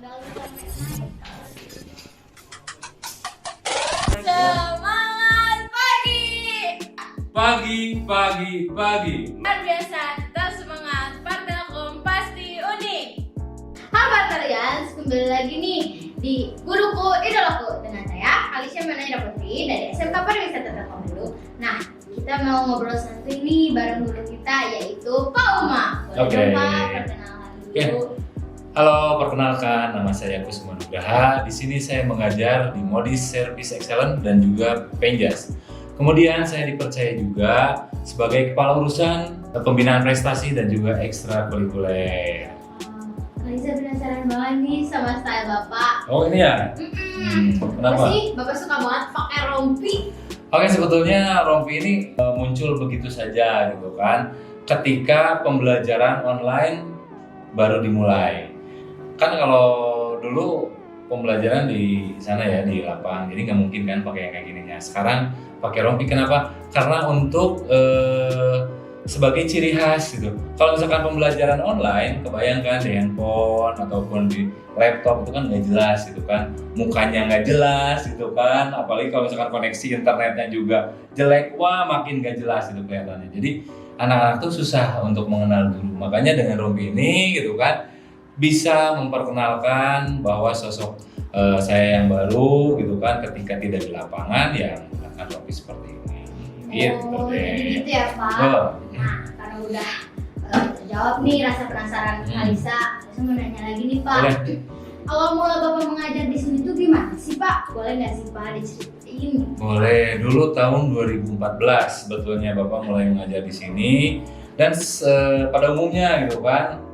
Semangat pagi. Pagi. Luar biasa, tetap semangat. Partai Kompas di Unik. Halo kalian, kembali lagi nih di Guruku Idolaku dengan saya Alicia Manaida Putri dari SMK Pariwisata Telkomsel. Nah, kita mau ngobrol santai nih bareng guru kita yaitu Pak Uma. Boleh Oke. dong Pak perkenalan dulu. Halo, perkenalkan nama saya Kusuma Nugraha. Di sini saya mengajar di Modis Service Excellence dan juga Penjas. Kemudian saya dipercaya juga sebagai kepala urusan pembinaan prestasi dan juga ekstrakurikuler. Kali saya penasaran banget nih sama style Bapak. Oh ini ya? Kenapa? Pasti Bapak suka banget pakai rompi. Oke, sebetulnya rompi ini muncul begitu saja gitu kan. Ketika pembelajaran online baru dimulai. Kan kalau dulu pembelajaran di sana ya di lapang, jadi nggak mungkin kan pakai yang kayak gininya. Sekarang pakai rompi, kenapa? Karena untuk sebagai ciri khas gitu. Kalau misalkan pembelajaran online, kebayangkan di handphone ataupun di laptop itu kan nggak jelas gitu kan, mukanya nggak jelas gitu kan, apalagi kalau misalkan koneksi internetnya juga jelek, wah makin nggak jelas gitu kelihatannya. Jadi anak-anak tuh susah untuk mengenal dulu. Makanya dengan rompi ini gitu kan bisa memperkenalkan bahwa sosok saya yang baru gitu kan ketika tidak di lapangan ya menggunakan rompi seperti ini. Gitu Oh, deh. jadi gitu ya Pak. Oh. Nah, karena udah terjawab nih rasa penasaran Alisa, saya mau nanya lagi nih Pak. Boleh. Awal mula Bapak mengajar di sini tuh gimana sih Pak? Boleh nggak sih Pak diceritain? Boleh, dulu tahun 2014 sebetulnya Bapak mulai mengajar di sini dan pada umumnya gitu kan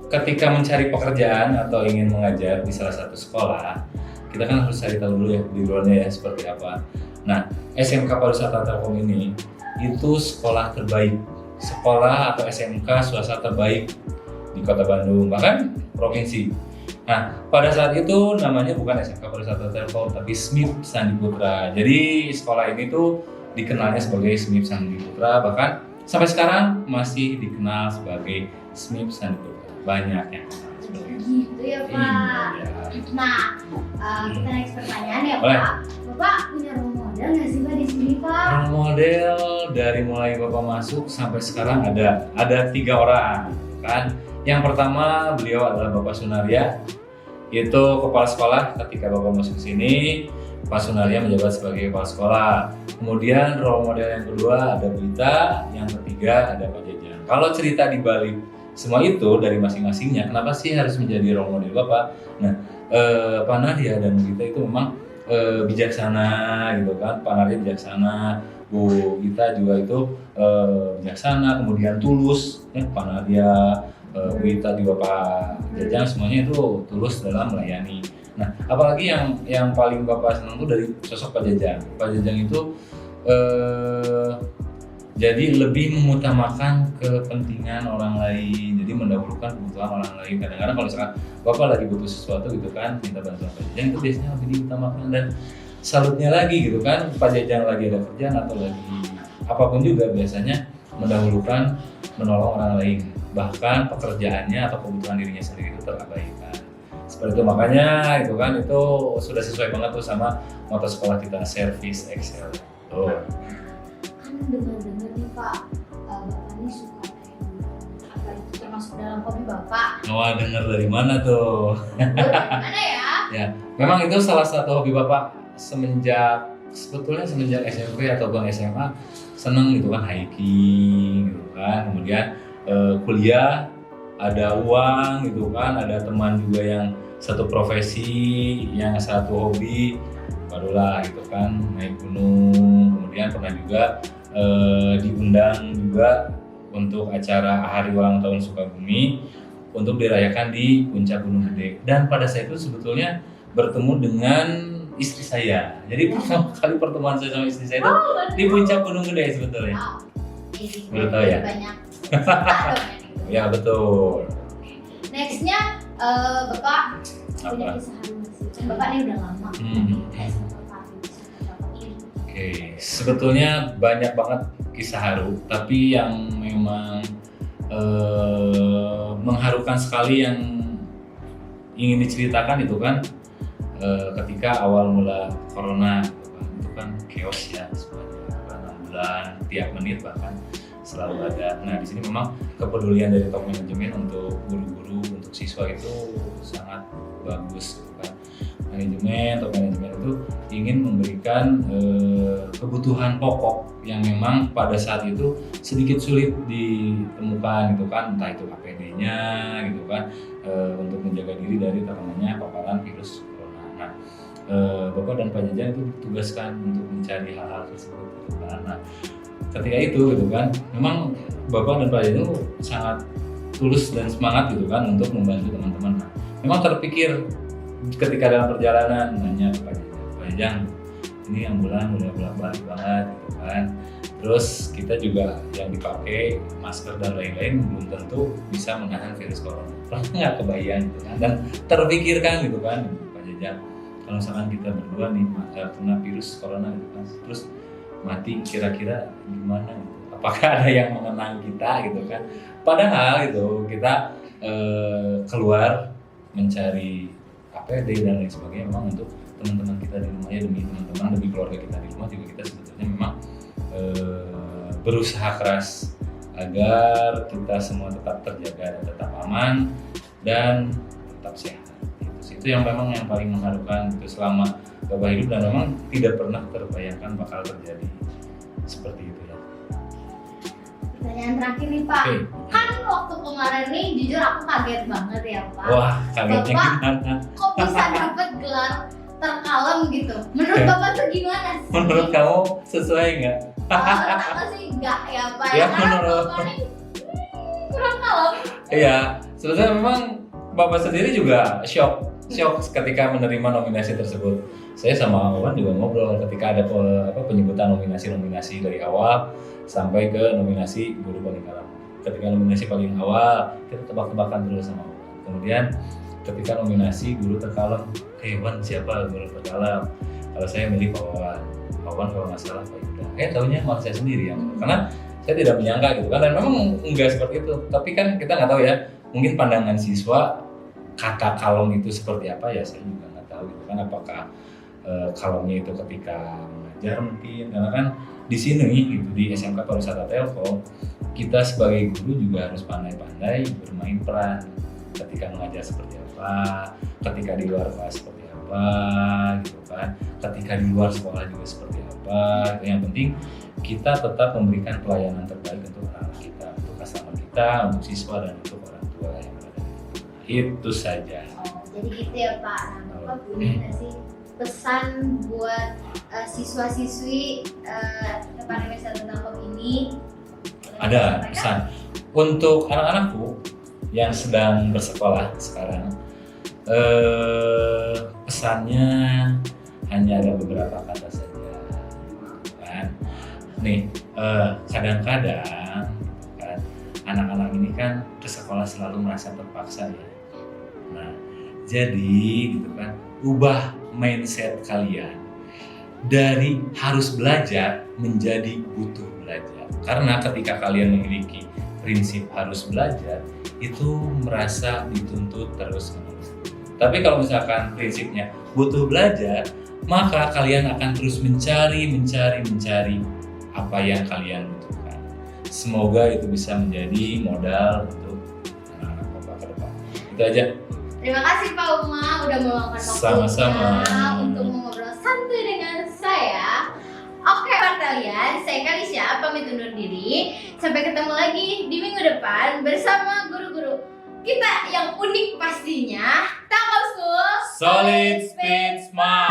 ketika mencari pekerjaan atau ingin mengajar di salah satu sekolah kita kan harus cari tahu dulu ya backgroundnya ya seperti apa. Nah, SMK Pariwisata Telkom ini itu sekolah terbaik, sekolah atau SMK swasta terbaik di Kota Bandung bahkan provinsi. Nah, pada saat itu namanya bukan SMK Pariwisata Telkom, tapi SMIP Sandi Putra. Jadi sekolah ini tuh dikenalnya sebagai SMIP Sandi Putra, bahkan sampai sekarang masih dikenal sebagai SMIP Sandi Putra. Banyak yang kenal seperti itu. Gitu ya Pak. Iya. Nah, kita next pertanyaan ya Boleh. Pak. Bapak punya role model nggak sih Pak di sini Pak? Role model dari mulai Bapak masuk sampai sekarang ada 3 orang kan. Yang pertama beliau adalah Bapak Sunaria, itu kepala sekolah ketika Bapak masuk sini. Pak Sunaria menjabat sebagai kepala sekolah. Kemudian role model yang kedua ada Brita, yang ketiga ada Pak Jajang. Kalau cerita di balik semua itu dari masing-masingnya, kenapa sih harus menjadi role model Bapak? Nah, Pak Nadia dan Brita itu memang bijaksana gitu kan. Pak Nadia bijaksana, Bu Gita juga itu bijaksana, kemudian tulus. Pak Nadia, Bu Gita juga Pak Jajang semuanya itu tulus dalam melayani. Nah, apalagi yang paling Bapak senang itu dari sosok Pak Jajang. Pak Jajang itu jadi lebih mengutamakan kepentingan orang lain, jadi mendahulukan kebutuhan orang lain. Kadang-kadang kalau misalkan Bapak lagi butuh sesuatu gitu kan, minta bantuan Pak Jajang, itu biasanya lebih diutamakan. Dan salutnya lagi gitu kan, Pak Jajang lagi ada kerjaan atau lagi apapun juga biasanya mendahulukan menolong orang lain, bahkan pekerjaannya atau kebutuhan dirinya sendiri itu terabaikan. Seperti itu, makanya itu kan itu sudah sesuai banget tuh sama moto sekolah kita, Service Excellence. Tuh. Kan dengar-dengar nih Pak, Bapak ini suka main apa itu termasuk dalam hobi Bapak? Wah, dengar dari mana tuh? Mana ya? Ya, memang itu salah satu hobi Bapak sebetulnya semenjak SMP ataupun SMA seneng gitu kan, hiking gitu kan, kemudian kuliah ada uang gitu kan, ada teman juga yang satu profesi, yang satu hobi, barulah gitu kan naik gunung. Kemudian pernah juga diundang juga untuk acara hari ulang tahun Sukabumi untuk dirayakan di puncak Gunung Gede. Dan pada saat itu sebetulnya bertemu dengan istri saya. Jadi pertama kali pertemuan saya sama istri saya itu di puncak Gunung Gede sebetulnya. Baru tahu ya? Banyak. Ya betul. Nextnya Bapak punya Apa? kisah haru nggak sih? Kan Bapak ini udah lama. Oke, sebetulnya banyak banget kisah haru, tapi yang memang mengharukan sekali yang ingin diceritakan itu kan ketika awal mula corona itu kan chaos ya sebenarnya, 6 bulan tiap menit bahkan selalu ada. Nah di sini memang kepedulian dari top manajemen untuk guru-guru, untuk siswa itu sangat bagus kan. Top manajemen itu ingin memberikan kebutuhan pokok yang memang pada saat itu sedikit sulit ditemukan gitu kan, entah itu APD-nya gitu kan, untuk menjaga diri dari terkenanya paparan virus corona. Nah, Bapak dan Pak Jajan itu ditugaskan untuk mencari hal-hal tersebut gitu kan. Nah, ketika itu gitu kan, memang Bapak dan Pak Jajan itu sangat tulus dan semangat gitu kan untuk membantu teman-teman. Nah, memang terpikir ketika dalam perjalanan nanya ke Pak Jajan, ini ambulan udah bolak-balik banget gitu kan. Terus kita juga yang dipakai masker dan lain-lain belum tentu bisa menahan virus corona. Pernah nggak kebayang gitu kan? Dan terpikirkan gitu kan Pak Jajan, kalau misalkan kita berdua nih kena virus corona gitu kan, terus mati kira-kira gimana gitu? Apakah ada yang mengenang kita gitu kan? Padahal gitu kita keluar mencari APD dan lain sebagainya memang untuk teman-teman kita di rumah ya, demi teman-teman, demi keluarga kita di rumah juga kita sebetulnya memang berusaha keras agar kita semua tetap terjaga dan tetap aman dan tetap sehat. Itu yang memang yang paling mengharukan itu selama Bapak hidup, dan memang tidak pernah terbayangkan bakal terjadi seperti itu ya. Pertanyaan terakhir nih Pak, kan waktu kemarin nih jujur aku kaget banget ya Pak. Wah, kagetnya Bapak, gimana? kok bisa dapat gelar terkalem gitu? Menurut Bapak tuh gimana sih? Menurut kamu sesuai nggak? Aku sih enggak ya Pak, Ya, karena menurut- Bapak ini kurang kalem. Iya, sebetulnya memang Bapak sendiri juga shock ketika menerima nominasi tersebut. Saya sama Wawan juga ngobrol ketika ada penyebutan nominasi dari awal sampai ke nominasi guru paling kalem. Ketika nominasi paling awal kita tebak-tebakan terus sama Wawan. Kemudian ketika nominasi guru terkalem, Wan siapa guru terkalem? Kalau saya milih Pak Wawan. Pak Wawan kalau nggak salah Pak Yuda. Tahunya malah saya sendiri yang karena saya tidak menyangka gitu kan, dan memang enggak seperti itu. Tapi kan kita nggak tahu ya, mungkin pandangan siswa kata kalem itu seperti apa ya, saya juga nggak tahu gitu kan. Apakah kalemnya itu ketika mengajar mungkin, karena kan di sini gitu di SMK Pariwisata Telkom kita sebagai guru juga harus pandai-pandai bermain peran ketika mengajar seperti apa, ketika di luar kelas seperti apa gitu kan, ketika di luar sekolah juga seperti apa. Yang penting kita tetap memberikan pelayanan terbaik untuk anak kita, untuk customer kita, untuk siswa dan untuk orang tua yang berada di rumah. Itu saja. Jadi gitu ya Pak. Nah, Bapak punya nggak sih pesan buat siswa-siswi pariwisata Telkom ini? Ada pesan untuk anak-anakku yang sedang bersekolah sekarang. Pesannya hanya ada beberapa kata saja, kan? Nih, kadang-kadang kan anak-anak ini kan ke sekolah selalu merasa terpaksa ya. Nah, jadi gitu kan, ubah mindset kalian dari harus belajar menjadi butuh belajar. Karena ketika kalian memiliki prinsip harus belajar, itu merasa dituntut terus-menerus. Tapi kalau misalkan prinsipnya butuh belajar, maka kalian akan terus mencari apa yang kalian butuhkan. Semoga itu bisa menjadi modal untuk anak-anak Bapak ke depan. Itu aja. Terima kasih Pak Uma udah meluangkan Sama-sama. waktunya untuk ngobrol santai dengan saya. Oke Pak kalian, saya Kalisya pamit undur diri. Sampai ketemu lagi di minggu depan bersama guru-guru kita yang unik pastinya. Telkom School Solid Speed Smart.